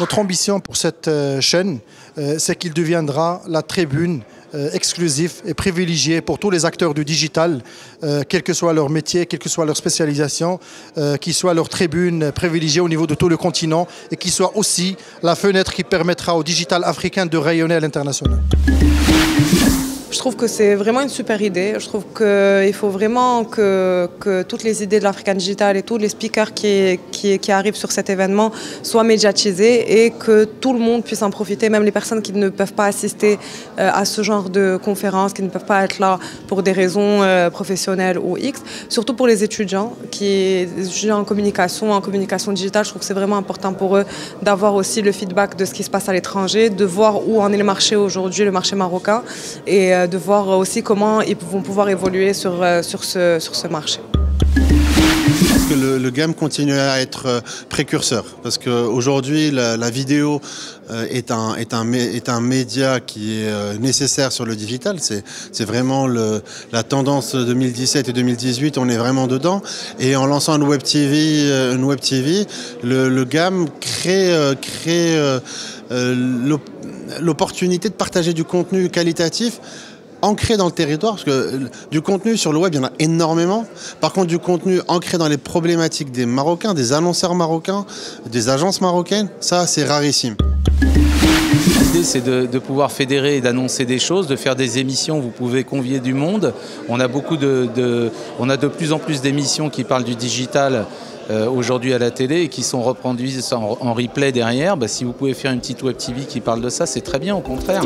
Notre ambition pour cette chaîne, c'est qu'il deviendra la tribune exclusive et privilégiée pour tous les acteurs du digital, quel que soit leur métier, quelle que soit leur spécialisation, qui soit leur tribune privilégiée au niveau de tout le continent et qui soit aussi la fenêtre qui permettra au digital africain de rayonner à l'international. Je trouve que c'est vraiment une super idée. Je trouve qu'il faut vraiment que toutes les idées de l'African Digital et tous les speakers qui arrivent sur cet événement soient médiatisés et que tout le monde puisse en profiter, même les personnes qui ne peuvent pas assister à ce genre de conférences, qui ne peuvent pas être là pour des raisons professionnelles ou X. Surtout pour les étudiants en communication digitale, je trouve que c'est vraiment important pour eux d'avoir aussi le feedback de ce qui se passe à l'étranger, de voir où en est le marché aujourd'hui, le marché marocain, et de voir aussi comment ils vont pouvoir évoluer sur ce marché. Que le game continue à être précurseur parce qu'aujourd'hui la vidéo est un média qui est nécessaire sur le digital. C'est vraiment la tendance 2017 et 2018, on est vraiment dedans. Et en lançant une web TV, le game crée l'opportunité de partager du contenu qualitatif ancré dans le territoire, parce que du contenu sur le web, il y en a énormément. Par contre, du contenu ancré dans les problématiques des Marocains, des annonceurs marocains, des agences marocaines, ça, c'est rarissime. L'idée, c'est de pouvoir fédérer et d'annoncer des choses, de faire des émissions. Vous pouvez convier du monde. On a de plus en plus d'émissions qui parlent du digital aujourd'hui à la télé et qui sont reproduites en replay derrière. Si vous pouvez faire une petite web TV qui parle de ça, c'est très bien, au contraire.